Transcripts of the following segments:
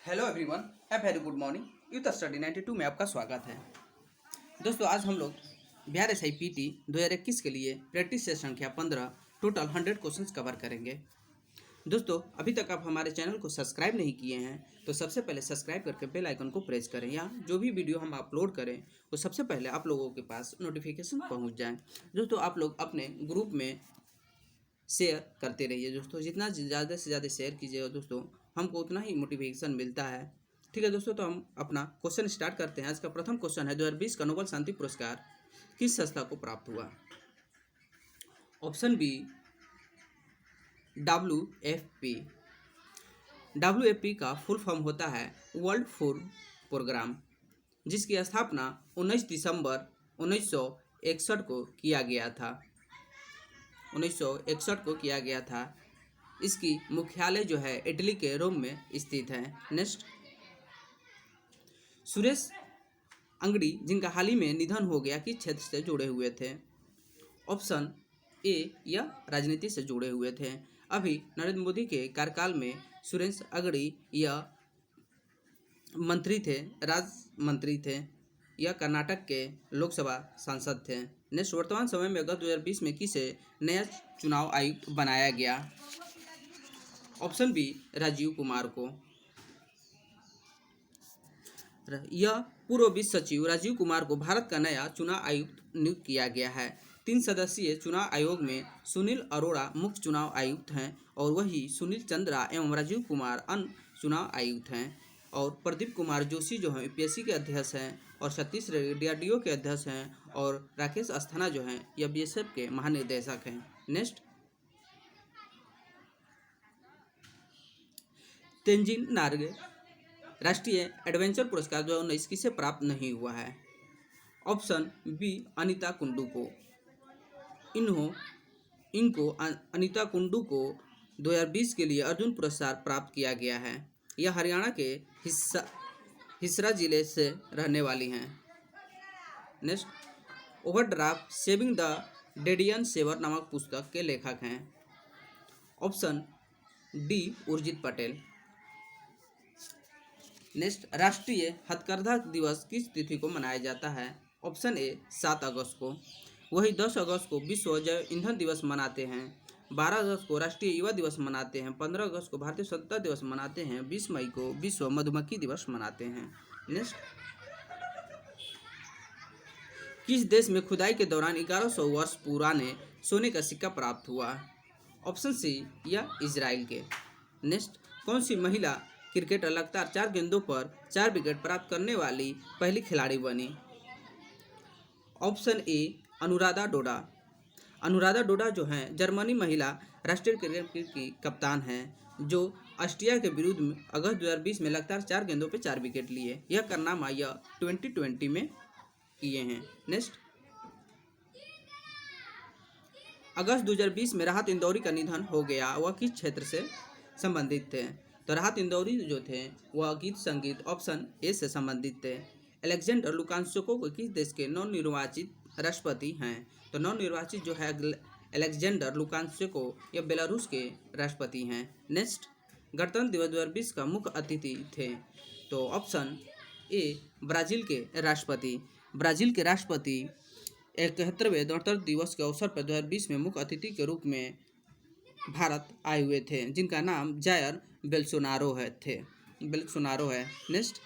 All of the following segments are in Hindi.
Hello everyone, a very good morning. Youth study 92 में आपका स्वागत है। दोस्तों, आज हम लोग Bihar S I P T 2021 के लिए प्रैक्टिस से संख्या 15 टोटल 100 क्वेश्चंस कवर करेंगे। दोस्तों, अभी तक आप हमारे चैनल को सब्सक्राइब नहीं किए हैं तो सबसे पहले सब्सक्राइब करके बेल आइकन को प्रेस करें, या जो भी वीडियो हम अपलोड करें वो सबसे पहले आप लोगों के पास नोटिफिकेशन पहुँच जाए। दोस्तों, आप लोग अपने ग्रुप में शेयर करते रहिए। दोस्तों, जितना ज़्यादा से ज़्यादा शेयर कीजिएगा दोस्तों, हमको उतना ही मोटिवेशन मिलता है। ठीक है दोस्तों, तो हम अपना क्वेश्चन स्टार्ट करते हैं। आज का प्रथम क्वेश्चन है, 2020 का नोबेल शांति पुरस्कार किस संस्था को प्राप्त हुआ? Option B, WFP। WFP का फुल फॉर्म होता है वर्ल्ड फूड प्रोग्राम, जिसकी स्थापना 19 दिसंबर 1961 को किया गया था। 1961 को किया गया था। इसकी मुख्यालय जो है इटली के रोम में स्थित है। नेक्स्ट, सुरेश अंगड़ी जिनका हाल ही में निधन हो गया, किस क्षेत्र से जुड़े हुए थे? ऑप्शन ए, या राजनीति से जुड़े हुए थे। अभी नरेंद्र मोदी के कार्यकाल में सुरेश अंगड़ी यह मंत्री थे, राज्य मंत्री थे। यह कर्नाटक के लोकसभा सांसद थे। नेक्स्ट, वर्तमान समय में अगस्त 2020 में किसे नया चुनाव आयुक्त बनाया गया? ऑप्शन बी, राजीव कुमार को। यह पूर्व वित्त सचिव राजीव कुमार को भारत का नया चुनाव आयुक्त नियुक्त किया गया है। 3 सदस्यीय चुनाव आयोग में सुनील अरोड़ा मुख्य चुनाव आयुक्त हैं, और वही सुनील चंद्रा एवं राजीव कुमार अन्य चुनाव आयुक्त हैं। और प्रदीप कुमार जोशी जो हैं यूपीएससी के अध्यक्ष हैं, और सतीश डीआरडीओ के अध्यक्ष हैं, और राकेश अस्थाना जो हैं यह बीएसएफ के महानिदेशक हैं। नेक्स्ट, तेंजिन नार्गे राष्ट्रीय एडवेंचर पुरस्कार 2019 किसे प्राप्त नहीं हुआ है? ऑप्शन बी, अनीता कुंडू को। इनको अनीता कुंडू को 2020 के लिए अर्जुन पुरस्कार प्राप्त किया गया है। यह हरियाणा के हिसरा जिले से रहने वाली हैं। Next, overdraft saving the Indian saver नामक पुस्तक के लेखक हैं। Option D, Urjit Patel. Next, राष्ट्रीय हथकरघा दिवस किस तिथि को मनाया जाता है? ऑप्शन ए, 7 अगस्त को। वही 10 अगस्त को विश्व जैव ईंधन दिवस मनाते हैं। 12 अगस्त को राष्ट्रीय युवा दिवस मनाते हैं। 15 अगस्त को भारतीय स्वतंत्रता दिवस मनाते हैं। 20 मई को विश्व मधुमक्खी दिवस मनाते हैं। नेक्स्ट, किस देश में खुदाई के दौरान 1100 वर्ष पुराने सोने का सिक्का प्राप्त हुआ? ऑप्शन सी, या इजराइल के। नेक्स्ट, कौन सी महिला क्रिकेटर लगातार 4 गेंदों पर 4 विकेट प्राप्त करने वाली पहली खिलाड़ी बनी? ऑप्शन ए, अनुराधा डोडा। अनुराधा डोडा जो हैं जर्मनी महिला राष्ट्रीय क्रिकेट की कप्तान हैं, जो ऑस्ट्रिया के विरुद्ध में अगस्त 2020 में लगातार 4 गेंदों पर 4 विकेट लिए। यह कारनामा यह 2020 में किए हैं। नेक्स्ट, अगस्त 2020 में राहत इंदौरी का निधन हो गया, वह किस क्षेत्र से संबंधित थे? तो राहत इंदौरी जो थे वह गीत संगीत ऑप्शन ए से संबंधित थे। अलेक्जेंडर लुकाशेंको को किस देश के नवनिर्वाचित राष्ट्रपति हैं? तो नवनिर्वाचित जो है अलेक्जेंडर लुकाशेंको यह बेलारूस के राष्ट्रपति हैं। नेक्स्ट, गणतंत्र दिवस 2020 का मुख्य अतिथि थे? तो ऑप्शन ए, ब्राज़ील के राष्ट्रपति। ब्राज़ील के राष्ट्रपति 71वें गणतंत्र दिवस के अवसर पर 2020 में मुख्य अतिथि के रूप में भारत आए हुए थे, जिनका नाम जायर बेल्सोनारो है। नेक्स्ट,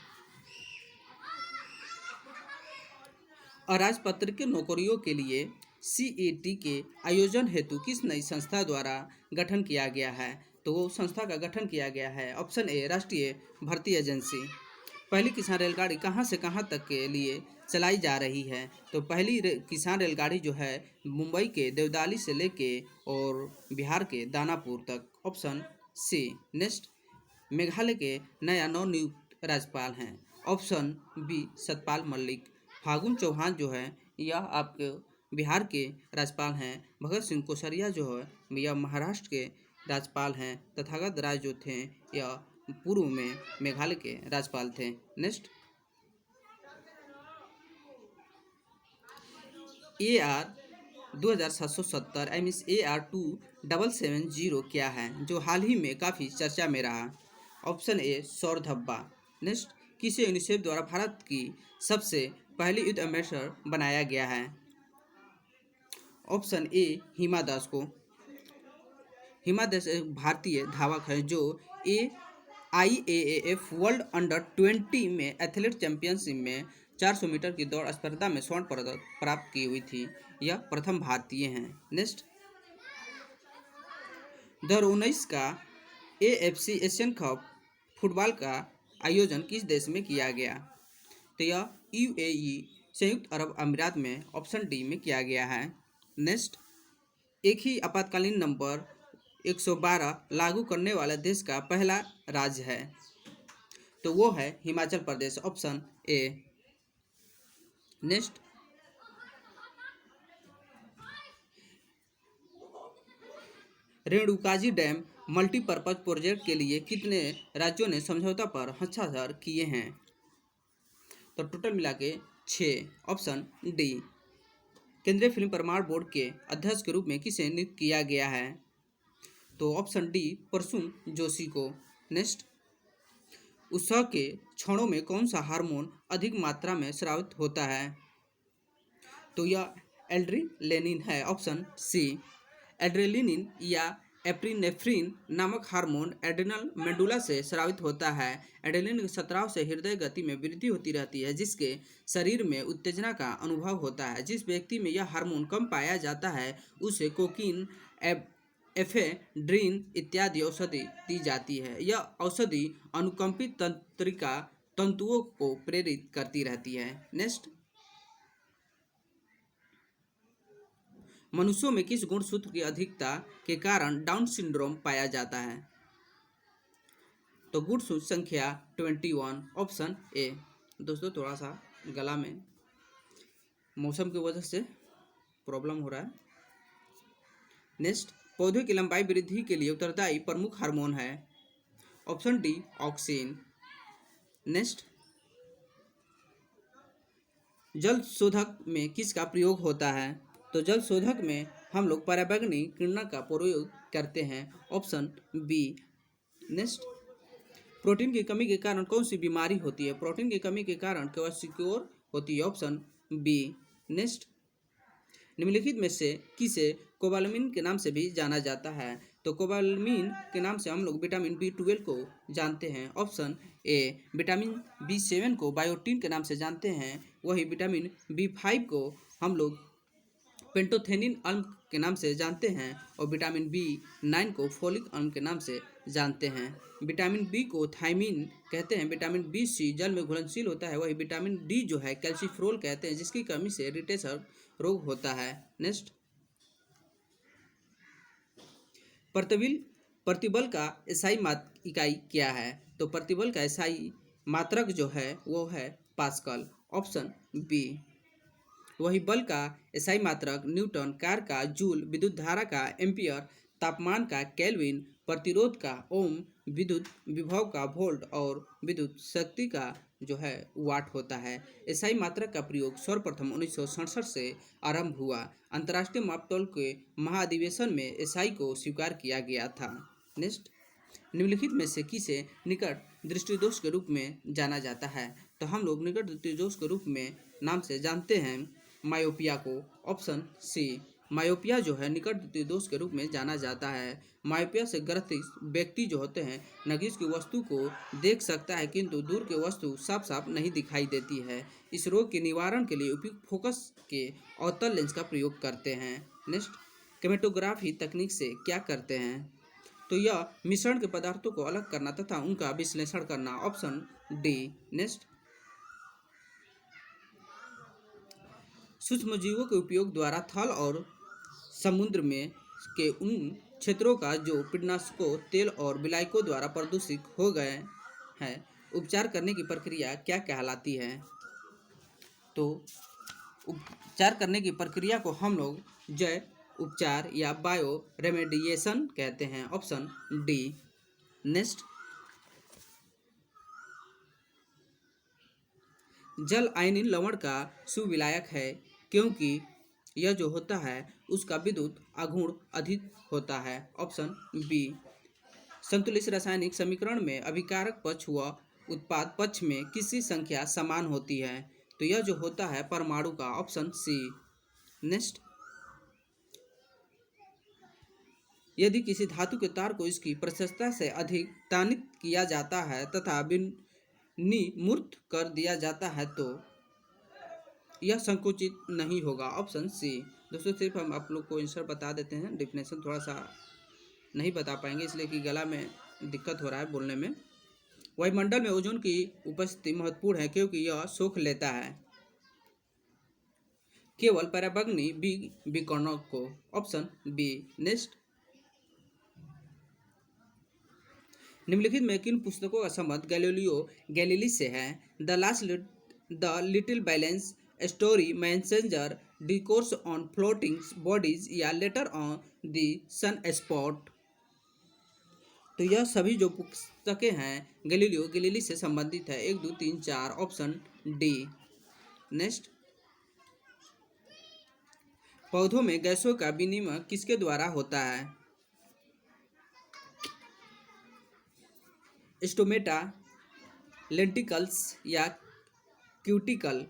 अराजपत्रित नौकरियों के लिए CET के आयोजन हेतु किस नई संस्था द्वारा गठन किया गया है? तो वो संस्था का गठन किया गया है। ऑप्शन ए, राष्ट्रीय भर्ती एजेंसी। पहली किसान रेलगाड़ी कहाँ से कहाँ तक के लिए चलाई जा रही है? तो पहली किसान रेलगाड़ी जो है मुंबई के देवदाली से लेके और बिहार के दानापुर तक। Option C. नेक्स्ट, मेघालय के नया नवनियुक्त राज्यपाल हैं। Option B, Satpal Malik. फागुन चौहान जो है यह आपके बिहार के राज्यपाल हैं। भगत सिंह कोश्यारी जो है यह महाराष्ट्र के राज्यपाल हैं। तथागत राय जो थे यह पूर्व में मेघालय के राज्यपाल थे। नेक्स्ट, AR 2770 AR 2770 क्या है, जो हाल ही में काफ़ी चर्चा में रहा? ऑप्शन ए सौर धब्बा। नेक्स्ट, किसे यूनिसेफ द्वारा भारत की सबसे पहली युद्ध एम्बेसडर बनाया गया है? ऑप्शन ए हिमा दास को। हिमा दास एक भारतीय धावक है जो IAAF वर्ल्ड अंडर 20 में एथलेट चैंपियनशिप में 400 मीटर की दौड़ स्पर्धा में स्वर्ण पदक प्राप्त की हुई थी। यह प्रथम भारतीय हैं। नेक्स्ट, 2019 का AFC एशियन कप फुटबॉल का आयोजन किस देश में किया गया? तो यह UAE संयुक्त अरब अमीरात में ऑप्शन डी में किया गया है। नेक्स्ट, एक ही आपातकालीन नंबर 112 लागू करने वाला देश का पहला राज्य है, तो वो है Himachal Pradesh, option A. Next, Renukaji dam multipurpose project के लिए कितने राज्यों ने समझौता पर हस्ताक्षर किए हैं? तो टोटल मिला के 6, ऑप्शन डी। केंद्रीय फिल्म प्रमाण बोर्ड के अध्यक्ष के रूप में किसे नियुक्त किया गया है? तो ऑप्शन डी प्रसून जोशी को। नेक्स्ट, उत्सव के क्षणों में कौन सा हार्मोन अधिक मात्रा में स्रावित होता है? तो यह एड्रेनालिन है, ऑप्शन सी। एड्रेनालिन या एप्रिनेफ्रिन नामक हार्मोन एड्रेनल मेडुला से स्रावित होता है। एड्रेनालिन के स्राव से हृदय गति में वृद्धि होती रहती है, जिसके शरीर में उत्तेजना का अनुभव होता है। जिस व्यक्ति में यह हार्मोन कम पाया जाता है उसे कोकीन, एफेड्रिन इत्यादि औषधि दी जाती है। यह औषधि अनुकंपित तंत्रिका तंतुओं को प्रेरित करती रहती है। नेक्स्ट, मनुष्यों में किस गुणसूत्र की अधिकता के कारण डाउन सिंड्रोम पाया जाता है? तो गुणसूत्र संख्या 21, ऑप्शन ए। दोस्तों, थोड़ा सा गला में मौसम की वजह से प्रॉब्लम हो रहा है। नेक्स्ट, पौधे की लंबाई वृद्धि के लिए उत्तरदायी प्रमुख हार्मोन है? Option D auxin. नेक्स्ट, जल शोधक में किसका प्रयोग होता है? तो जल शोधक में हम लोग पराबैंगनी किरणों का प्रयोग करते हैं, ऑप्शन बी। नेक्स्ट, प्रोटीन की कमी के कारण कौन सी बीमारी होती है? प्रोटीन की कमी के कारण क्वेश्चन होती है, ऑप्शन बी। नेक्स्ट, निम्नलिखित में से किसे कोबालमिन के नाम से भी जाना जाता है? तो कोबालमिन के नाम से हम लोग विटामिन B12 को जानते हैं, ऑप्शन ए। विटामिन B7 को बायोटीन के नाम से जानते हैं, वही विटामिन B5 को हम लोग पेंटोथेनिन अम्ल के नाम से जानते हैं, और विटामिन B9 को फोलिक अम्ल के नाम से जानते हैं। विटामिन बी को थायमिन कहते हैं। विटामिन B6 जल में घुलनशील होता है, वही विटामिन डी जो है कैल्सीफ्लोर कहते हैं, जिसकी कमी से रिटेशर रोग होता है। नेक्स्ट, प्रतिबल का एसआई इकाई क्या है? तो प्रतिबल का एसआई मात्रक जो है वो है पास्कल, ऑप्शन बी। वही बल का एसआई मात्रक न्यूटन, कार का जूल, विद्युत धारा का एम्पियर, तापमान का केल्विन, प्रतिरोध का ओम, विद्युत विभव का वोल्ट और विद्युत शक्ति का जो है वाट होता है। एसआई मात्रक का प्रयोग सर्वप्रथम 1967 से आरंभ हुआ। अंतर्राष्ट्रीय मापतौल के महाधिवेशन में एसआई को स्वीकार किया गया था। नेक्स्ट, निम्नलिखित में से किसे निकट दृष्टिदोष के रूप में जाना जाता है? तो हम लोग निकट दृष्टिदोष के रूप में नाम से जानते हैं मायोपिया को, ऑप्शन सी। मायोपिया जो है निकट दृष्टिदोष के रूप में जाना जाता है। मायोपिया से ग्रसित व्यक्ति जो होते हैं नजीक की वस्तु को देख सकता है, किंतु दूर की वस्तु साफ साफ नहीं दिखाई देती है। इस रोग के निवारण के लिए उपयुक्त फोकस के अवतल लेंस का प्रयोग करते हैं। नेक्स्ट, क्रोमेटोग्राफी तकनीक से क्या करते हैं? तो यह मिश्रण के पदार्थों को अलग करना तथा उनका विश्लेषण करना, ऑप्शन डी। नेक्स्ट, सूक्ष्म जीवों के उपयोग द्वारा थल और समुद्र में के उन क्षेत्रों का जो कीटनाशकों, तेल और विलायकों द्वारा प्रदूषित हो गए हैं, उपचार करने की प्रक्रिया क्या कहलाती है? तो उपचार करने की प्रक्रिया को हम लोग जैव उपचार या बायो रेमेडिएशन कहते हैं, ऑप्शन डी। नेक्स्ट, जल आयनीन लवण का सुविलायक है क्योंकि यह जो होता है उसका विद्युत आघूर्ण अधिक होता है, ऑप्शन बी। संतुलित रासायनिक समीकरण में अभिकारक पक्ष व उत्पाद पक्ष में किसी संख्या समान होती है, तो यह जो होता है परमाणु का, ऑप्शन सी। नेक्स्ट, यदि किसी धातु के तार को इसकी प्रशस्तता से अधिक तानित किया जाता है तथा विनिर्मुक्त कर दिया जाता है तो यह संकुचित नहीं होगा, ऑप्शन सी। दोस्तों सिर्फ हम आप लोग को आंसर बता देते हैं, डिफिनेशन थोड़ा सा नहीं बता पाएंगे इसलिए कि गला में दिक्कत हो रहा है बोलने में। वायुमंडल में ओजोन की उपस्थिति महत्वपूर्ण है क्योंकि यह सोख लेता है केवल पराबैंगनी विकिरणों को, ऑप्शन बी। नेक्स्ट, निम्नलिखित में किन पुस्तकों का संबंध गैलीलियो गैलीली से है? The little balance, story, messenger, discourse on floating bodies या letter on the sunspot. तो यह सभी जो पुस्तकें हैं गैलीलियो गैलीली से संबंधित है, 1 2 3 4, ऑप्शन डी। नेक्स्ट, पौधों में गैसों का विनिमय किसके द्वारा होता है? स्टोमेटा, लेंटिकल्स या क्यूटिकल,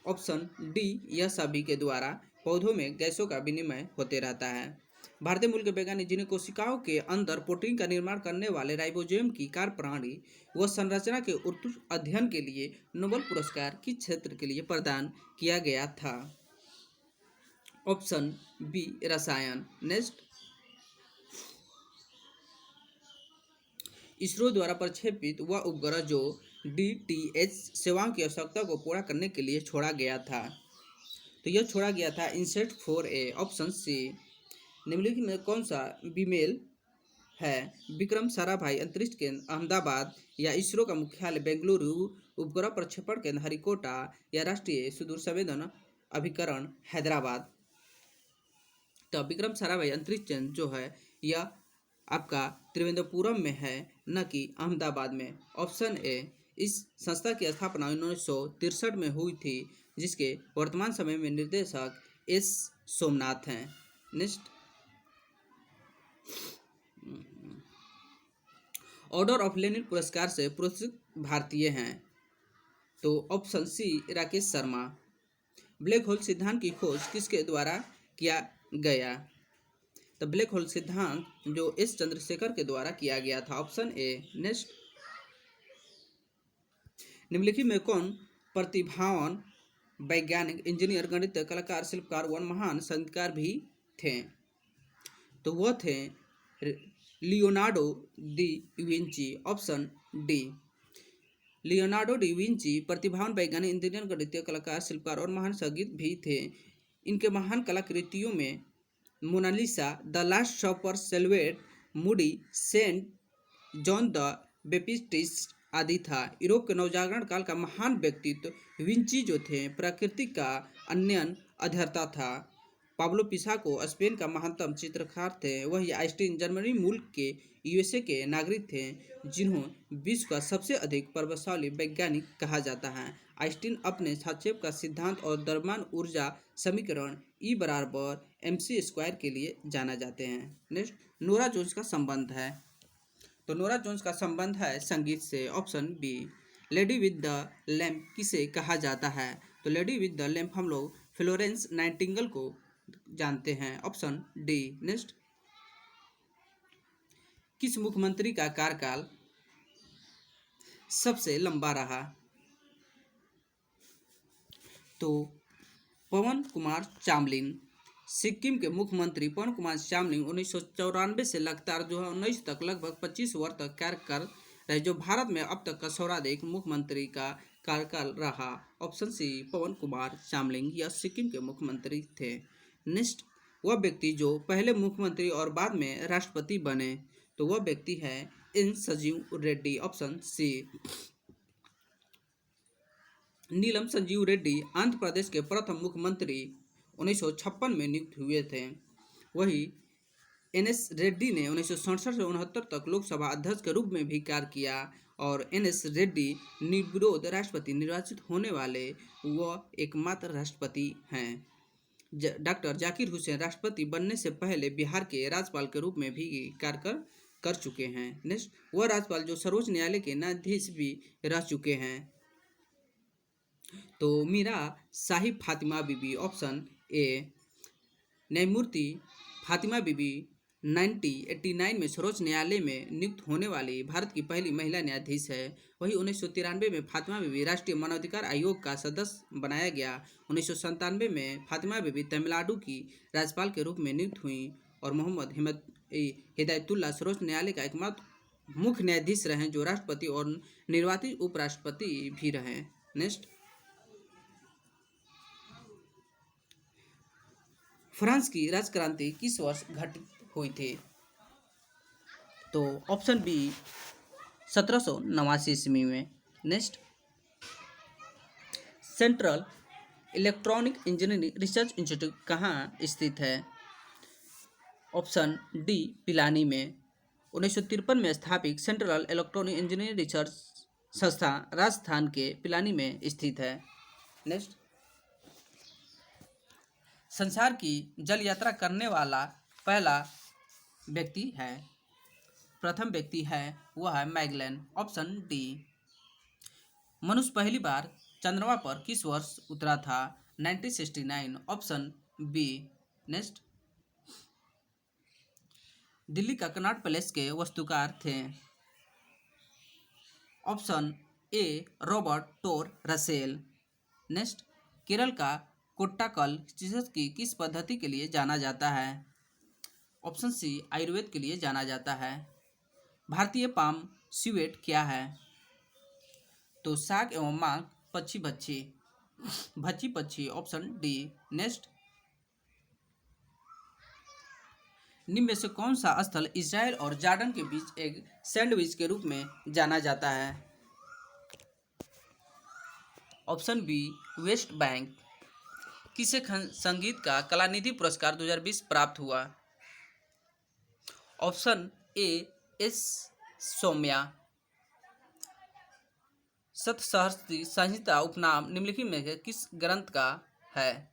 ऑप्शन डी। यह सभी के द्वारा पौधों में गैसों का विनिमय होते रहता है। भारतीय मूल के वैज्ञानिक जिन्हें कोशिकाओं के अंदर प्रोटीन का निर्माण करने वाले राइबोसोम की कार्यप्रणाली व संरचना के उत्कृष्ट अध्ययन के लिए नोबेल पुरस्कार किस क्षेत्र के लिए प्रदान किया गया था? ऑप्शन बी, रसायन। नेक्स्ट, इसरो द्वारा प्रक्षेपित वह उपग्रह जो DTH सेवाओं की आवश्यकता को पूरा करने के लिए छोड़ा गया था, तो यह छोड़ा गया था इनसेट 4A, ऑप्शन सी। निम्नलिखित में कौन सा बीमेल है? विक्रम साराभाई अंतरिक्ष केंद्र अहमदाबाद या इसरो का मुख्यालय बेंगलुरु, उपग्रह प्रक्षेपण केंद्र हरिकोटा या राष्ट्रीय सुदूर संवेदन अभिकरण हैदराबाद। तो विक्रम साराभाई अंतरिक्ष केंद्र जो है यह आपका त्रिवेंद्रपुरम में है, न कि अहमदाबाद में, ऑप्शन ए। इस संस्था की स्थापना 1963 में हुई थी जिसके वर्तमान समय में निर्देशक एस सोमनाथ हैं। नेक्स्ट, ऑर्डर ऑफ लेनिन पुरस्कार से पुरस्कृत भारतीय हैं, तो option C, Rakesh Sharma. Black hole सिद्धांत की खोज किसके द्वारा किया गया? तो ब्लैक होल सिद्धांत जो एस चंद्रशेखर के द्वारा किया गया था, ऑप्शन ए। नेक्स्ट, निम्नलिखित में कौन प्रतिभावान वैज्ञानिक, इंजीनियर, गणितज्ञ, कलाकार, शिल्पकार व महान संगीतकार भी थे? तो वह थे Leonardo D Vinci, option D. Leonardo D Vinci प्रतिभावान वैज्ञानिक, इंजीनियर, गणितज्ञ, कलाकार, शिल्पकार और महान संगीत भी थे। इनके महान कलाकृतियों में Mona Lisa, the last supper, Salvator, Mundi, saint John the Baptist आदि था। यूरोप के नवजागरण काल का महान व्यक्तित्व विंची जो थे प्रकृति का अनन्य अध्येता था। पाब्लो पिसाको स्पेन का महानतम चित्रकार थे। वही आइंस्टीन जर्मनी मूल के USA के नागरिक थे जिन्हों विश्व का सबसे अधिक प्रभावशाली वैज्ञानिक कहा जाता है। आइंस्टीन अपने हस्तक्षेप का सिद्धांत और द्रव्यमान ऊर्जा समीकरण E=mc² के लिए जाना जाते हैं। नेक्स्ट, नोरा जोन्स का संबंध है, तो नोरा जोन्स का संबंध है संगीत से, option B. Lady with the lamp किसे कहा जाता है? तो लेडी विद द लैम्प हम लोग फ्लोरेंस नाइटिंगेल को जानते हैं, ऑप्शन डी। नेक्स्ट, किस मुख्यमंत्री का कार्यकाल सबसे लंबा रहा? तो पवन कुमार चामलिंग। सिक्किम के मुख्यमंत्री पवन कुमार चामलिंग 1994 से लगातार 2019 तक लगभग 25 वर्ष तक कार्य कर रहे, जो भारत में अब तक का सर्वाधिक मुख्यमंत्री का कार्यकाल रहा, ऑप्शन सी। पवन कुमार चामलिंग यह सिक्किम के मुख्यमंत्री थे। नेक्स्ट, वह व्यक्ति जो पहले मुख्यमंत्री और बाद में राष्ट्रपति बने, तो वह व्यक्ति है N Sanjiva Reddy, option C. Neelam Sanjiva Reddy Andhra Pradesh के प्रथम मुख्यमंत्री 1956 में नियुक्त हुए थे। वही NS रेड्डी ने 1967 से 69 तक लोकसभा अध्यक्ष के रूप में भी कार्य किया और NS रेड्डी निर्विरोध राष्ट्रपति निर्वाचित होने वाले वह एकमात्र राष्ट्रपति हैं। डॉक्टर जाकिर हुसैन राष्ट्रपति बनने से पहले बिहार के राज्यपाल के रूप में भी कार्य कर कर चुके हैं। नेक्स्ट, वह राज्यपाल जो सर्वोच्च न्यायालय के न्यायाधीश भी रह चुके हैं। तो मीरा साहिब फातिमा बीबी, ऑप्शन ए। न्यायमूर्ति फातिमा बीबी 1989 में सर्वोच्च न्यायालय में नियुक्त होने वाली भारत की पहली महिला न्यायाधीश है। वही 1993 में फातिमा बीबी राष्ट्रीय मानवाधिकार आयोग का सदस्य बनाया गया। 1997 में फातिमा बीबी तमिलनाडु की राज्यपाल के रूप में नियुक्त हुई और मोहम्मद हिदायतुल्लाह सर्वोच्च न्यायालय का एकमात्र मुख्य न्यायाधीश रहे जो राष्ट्रपति और निर्वाचित उपराष्ट्रपति भी रहे। नेक्स्ट, फ्रांस की राजक्रांति किस वर्ष घटित हुई थी? तो ऑप्शन बी 1789 ईस्वी में। Next, central electronic engineering research institute कहाँ स्थित है? ऑप्शन डी पिलानी में। 1953 में स्थापित सेंट्रल इलेक्ट्रॉनिक इंजीनियरिंग रिसर्च संस्था राजस्थान के पिलानी में स्थित है। नेक्स्ट, संसार की जल यात्रा करने वाला पहला व्यक्ति है, प्रथम व्यक्ति है वह है मैगेलन, ऑप्शन डी। मनुष्य पहली बार चंद्रमा पर किस वर्ष उतरा था? 1969, ऑप्शन बी। नेक्स्ट, दिल्ली का कनॉट पैलेस के वास्तुकार थे? Option A Robert Tor Russell. Next, Kerala का कोट्टाकल चिकित्सा की किस पद्धति के लिए जाना जाता है? ऑप्शन सी आयुर्वेद के लिए जाना जाता है। भारतीय पाम स्वीट क्या है? तो साग एवं मांग पक्षी भच्छी पक्षी, ऑप्शन डी। नेक्स्ट, निम्न में से कौन सा स्थल इजराइल और जॉर्डन के बीच एक सैंडविच के रूप में जाना जाता है? Option B West Bank. किसे संगीत का कलानिधि पुरस्कार 2020 प्राप्त हुआ? Option A S Sowmya. सप्तसहस्त्री संहिता उपनाम निम्नलिखित में से किस ग्रंथ का है?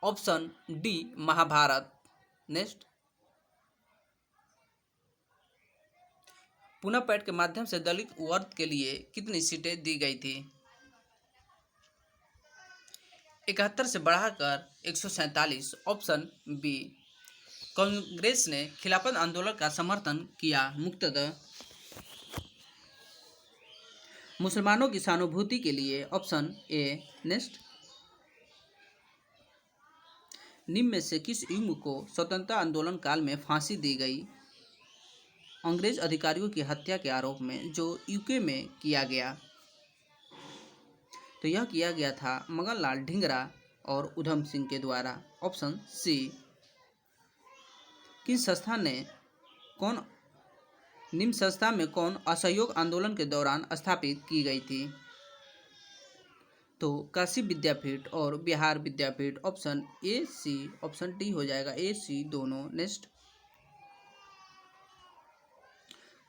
Option D Mahabharat. नेक्स्ट, पुनः पैठ के माध्यम से दलित वर्ग के लिए कितनी सीटें दी गई थी? 71 से बढ़ाकर 147, ऑप्शन बी। कांग्रेस ने खिलाफत आंदोलन का समर्थन किया, मुख्यतः मुसलमानों की सहानुभूति के लिए, ऑप्शन ए। नेक्स्ट, निम्न में से किस युग्म को स्वतंत्रता आंदोलन काल में फांसी दी गई? अंग्रेज अधिकारियों की हत्या के आरोप में जो यूके में किया गया? तो यह किया गया था मगन लाल ढींगरा और उधम सिंह के द्वारा, ऑप्शन सी। किस संस्था ने कौन निम्न संस्था में कौन असहयोग आंदोलन के दौरान स्थापित की गई थी? तो काशी विद्यापीठ और Bihar Vidyapith, option A C, option D हो जाएगा ए सी दोनों। नेक्स्ट,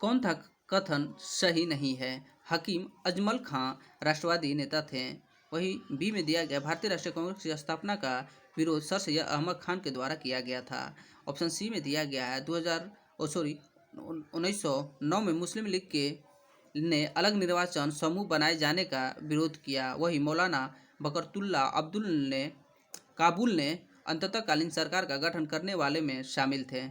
कौन था कथन सही नहीं है? हकीम अजमल खां राष्ट्रवादी नेता थे। वही बी में दिया गया भारतीय राष्ट्रीय कांग्रेस की स्थापना का विरोध सर सैयद अहमद खान के द्वारा किया गया था। ऑप्शन सी में दिया गया है 1909 में मुस्लिम लीग ने अलग निर्वाचन समूह बनाए जाने का विरोध किया। वही मौलाना बकरतुल्ला अब्दुल ने काबुल ने अंततकालीन सरकार का गठन करने वाले में शामिल थे।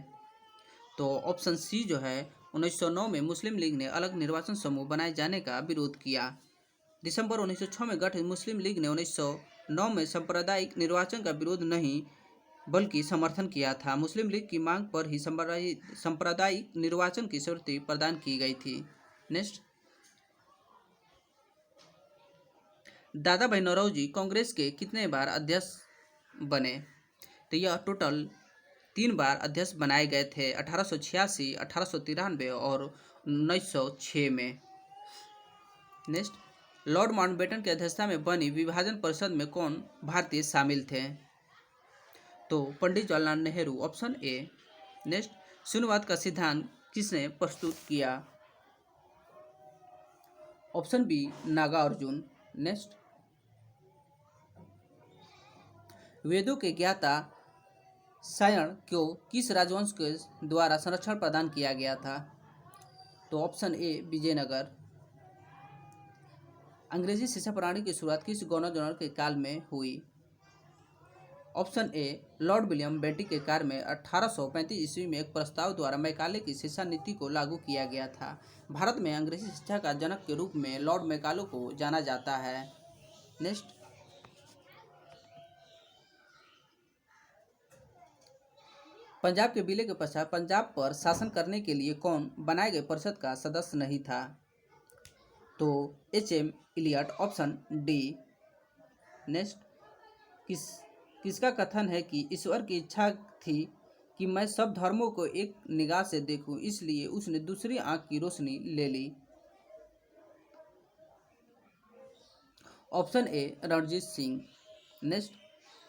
तो ऑप्शन सी जो है 1909 में मुस्लिम लीग ने अलग निर्वाचन समूह बनाए जाने का विरोध किया। दिसंबर 1906 में गठित मुस्लिम लीग ने 1909 में सांप्रदायिक निर्वाचन का विरोध नहीं बल्कि समर्थन किया था। मुस्लिम लीग की मांग पर ही सांप्रदायिक निर्वाचन की स्वीकृति प्रदान की गई थी। नेक्स्ट, दादा भाई नौरोजी कांग्रेस के कितने बार अध्यक्ष बने? तो यह टोटल 3 बार अध्यक्ष बनाए गए थे, 1886, 1893 और 1906 में। नेक्स्ट, लॉर्ड माउंटबेटन की अध्यक्षता में बनी विभाजन परिषद में कौन भारतीय शामिल थे? तो Pandit Jawaharlal Nehru, option A. Next, शून्यवाद का सिद्धांत किसने प्रस्तुत किया? Option B Nagarjuna. नेक्स्ट, वेदों के ज्ञाता सायण को किस राजवंश के द्वारा संरक्षण प्रदान किया गया था? तो ऑप्शन ए विजयनगर। अंग्रेजी शिक्षा प्रणाली की शुरुआत किस गवर्नर जनरल के काल में हुई? Option A Lord William Bentinck के काल में 1835 ईस्वी में एक प्रस्ताव द्वारा मैकाले की शिक्षा नीति को लागू किया गया था। भारत में अंग्रेजी शिक्षा का जनक के रूप में लॉर्ड मैकाले को जाना जाता है। नेक्स्ट, पंजाब के विलय के पश्चात पंजाब पर शासन करने के लिए कौन बनाए गए परिषद का सदस्य नहीं था? तो HM. Elliot, option D. Next, किसका कथन है कि ईश्वर की इच्छा थी कि मैं सब धर्मों को एक निगाह से देखूं, इसलिए उसने दूसरी आंख की रोशनी ले ली? Option A Ranjit Singh. Next,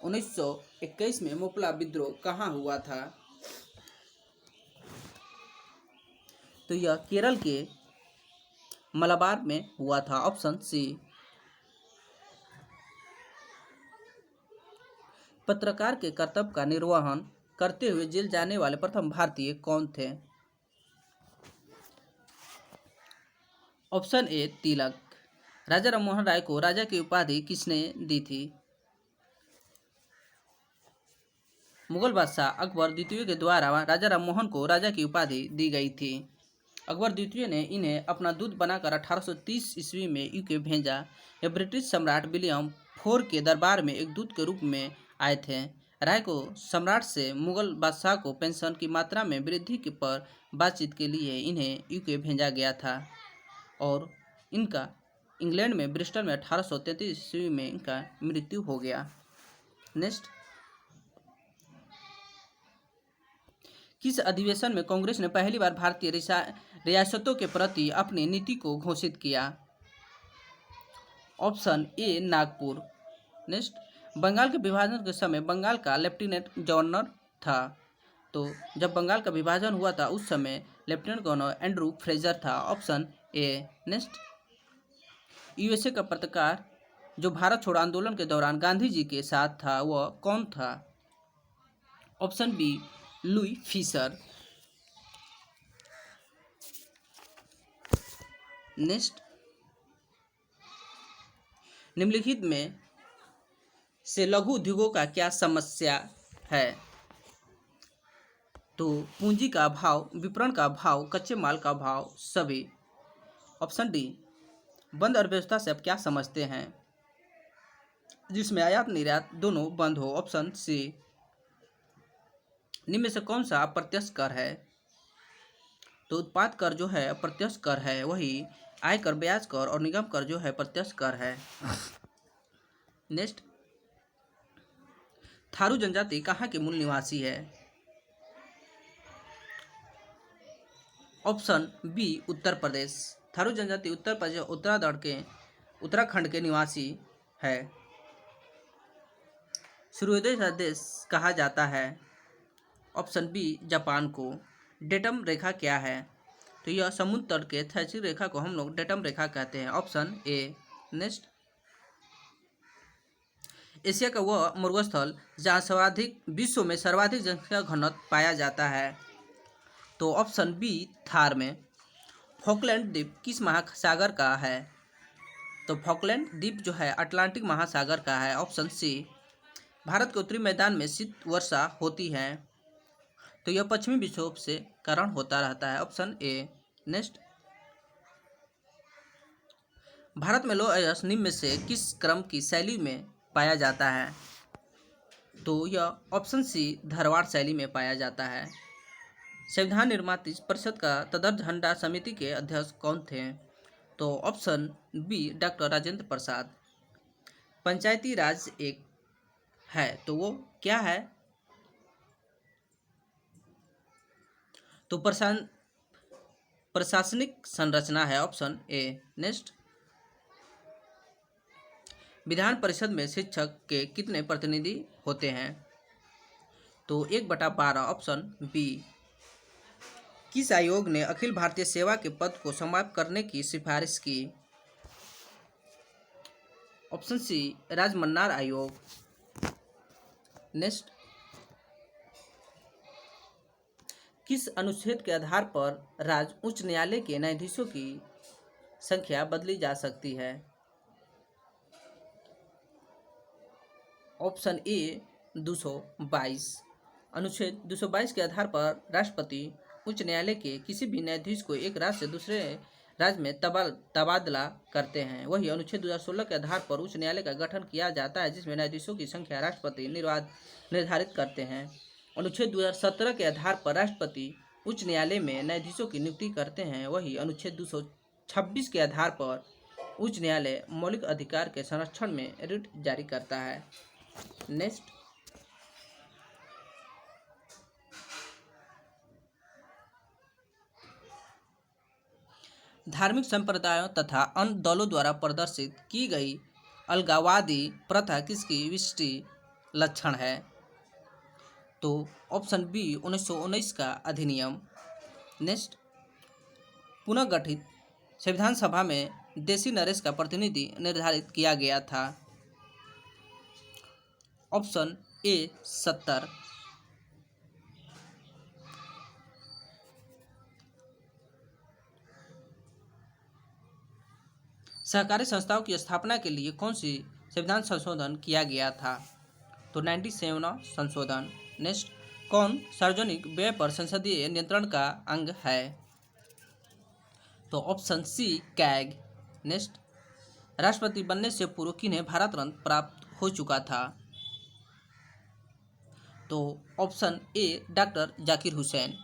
1921 में मोपला विद्रोह कहाँ हुआ था? तो यह केरल के मलाबार में हुआ था। Option C. पत्रकार के कर्तव्य का निर्वहन करते हुए जेल जाने वाले प्रथम भारतीय कौन थे? ऑप्शन ए तिलक। राजा राममोहन राय को राजा की उपाधि किसने दी थी? मुगल बादशाह अकबर द्वितीय के द्वारा राजा राममोहन को राजा की उपाधि दी गई थी। अकबर द्वितीय ने इन्हें अपना दूत बनाकर 1830 ईस्वी में यूके भेजा। यह ब्रिटिश सम्राट विलियम IV के दरबार में एक दूत के रूप में आए थे। राय को सम्राट से मुगल बादशाह को पेंशन की मात्रा में वृद्धि के पर बातचीत के लिए इन्हें यूके भेजा गया था और इनका इंग्लैंड में ब्रिस्टल में 1833 ईस्वी में इनका मृत्यु हो गया। नेक्स्ट, किस अधिवेशन में कांग्रेस ने पहली बार भारतीय रियासतों के प्रति अपनी नीति को घोषित किया? Option A Nagpur. Next, Bengal के विभाजन के समय बंगाल का लेफ्टिनेंट गवर्नर था। तो जब बंगाल का विभाजन हुआ था उस समय लेफ्टिनेंट गवर्नर एंड्रू फ्रेजर था। Option A. नेक्स्ट, यूएसए का पत्रकार जो भारत छोड़ो आंदोलन के दौरान गांधी जी के साथ था वह कौन था? Option B Louis Fischer. Next, निम्नलिखित में से लघु उद्योगों का क्या समस्या है? तो पूंजी का अभाव, विपणन का अभाव, कच्चे माल का अभाव, सभी। Option D. बंद अर्थव्यवस्था से आप क्या समझते हैं? जिसमें आयात निर्यात दोनों बंद हो। Option C. निम्न में से कौन सा अप्रत्यक्ष कर है? तो उत्पाद कर जो है अप्रत्यक्ष कर है, वही आयकर, ब्याज कर और निगम कर जो है प्रत्यक्ष कर है। नेक्स्ट, थारू जनजाति कहाँ के मूल निवासी है? Option B Uttar Pradesh. थारू जनजाति उत्तर प्रदेश उत्तराखंड के निवासी है। सूर्योदय का देश कहा जाता है? ऑप्शन बी जापान को। डेटम रेखा क्या है? तो यह समुद्र तट के क्षैतिज रेखा को हम लोग डेटम रेखा कहते हैं। Option A. नेक्स्ट, एशिया का वह मरुस्थल जहाँ विश्व में सर्वाधिक जनसंख्या घनत्व पाया जाता है। तो ऑप्शन बी थार में। फॉकलैंड द्वीप किस महासागर का है? तो फॉकलैंड द्वीप जो है अटलांटिक महासागर का है। Option C. भारत के उत्तरी मैदान में शीत वर्षा होती है। तो यह पश्चिमी विक्षोभ से कारण होता रहता है। Option A. नेक्स्ट, भारत में लौह अयस्क निम्न में से किस क्रम की शैली में पाया जाता है? तो यह ऑप्शन सी धारवाड़ शैली में पाया जाता है। संविधान निर्मात्री परिषद का तदर्थ झंडा समिति के अध्यक्ष कौन थे? तो option B doctor Rajendra Prasad. पंचायती राज एक है तो वो क्या है? तो प्रशासनिक संरचना है। Option A. Next, Vidhan Parishad में शिक्षक के कितने प्रतिनिधि होते हैं? तो 1/12। Option B. किस आयोग ने अखिल भारतीय सेवा के पद को समाप्त करने की सिफारिश की? ऑप्शन सी राजमन्नार आयोग। नेक्स्ट, किस अनुच्छेद के आधार पर राज्य उच्च न्यायालय के न्यायाधीशों की संख्या बदली जा सकती है? Option A 222। अनुच्छेद 222 के आधार पर राष्ट्रपति उच्च न्यायालय के किसी भी न्यायाधीश को एक राज्य से दूसरे राज्य में तबादला करते हैं। वही अनुच्छेद 2016 के आधार पर उच्च न्यायालय का गठन किया जाता है, जिसमें न्यायाधीशों की संख्या राष्ट्रपति निर्धारित करते हैं। अनुच्छेद 2017 के आधार पर राष्ट्रपति उच्च न्यायालय में न्यायाधीशों की नियुक्ति करते हैं। वही अनुच्छेद 226 के आधार पर उच्च न्यायालय मौलिक अधिकार के संरक्षण में रिट जारी करता है। नेक्स्ट, धार्मिक संप्रदायों तथा अन्य दलों द्वारा प्रदर्शित की गई अलगाववादी प्रथा किसकी विशिष्ट लक्षण है? तो ऑप्शन बी 1919 का अधिनियम। नेक्स्ट, पुनः गठित संविधान सभा में देशी नरेश का प्रतिनिधि निर्धारित किया गया था। Option A 70। सहकारी संस्थाओं की स्थापना के लिए कौन सी संविधान संशोधन किया गया था? तो 97वां संशोधन। नेक्स्ट, कौन सार्वजनिक व्यय पर संसदीय नियंत्रण का अंग है? तो ऑप्शन सी कैग। नेक्स्ट, राष्ट्रपति बनने से पूर्व किन्हें भारत रत्न प्राप्त हो चुका था? तो option A doctor Zakir Hussain.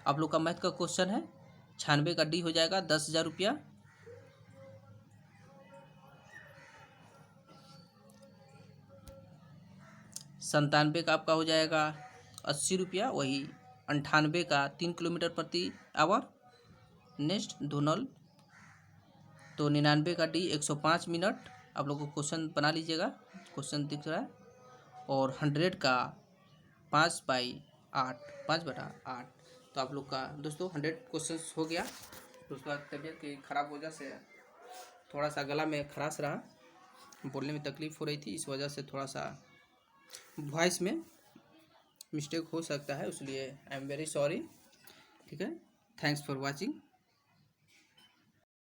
आप लोग का मैथ का क्वेश्चन है, 96 का डी हो जाएगा 10,000 रुपया। संतानवे का आपका हो जाएगा 80 रुपया। वही 98 का 3 किलोमीटर प्रति आवर। नेक्स्ट, धुनल तो 99 का डी 105 मिनट। आप लोग को क्वेश्चन बना लीजिएगा, क्वेश्चन दिख रहा है। और 100 का 5/8, 5/8। तो आप लोग का दोस्तों 100 क्वेश्चन हो गया। तो उसका तबीयत की खराब वजह से थोड़ा सा गला में खराश रहा, बोलने में तकलीफ हो रही थी, इस वजह से थोड़ा सा वॉइस में मिस्टेक हो सकता है, इसलिए आई एम वेरी सॉरी। ठीक है, थैंक्स फॉर वॉचिंग।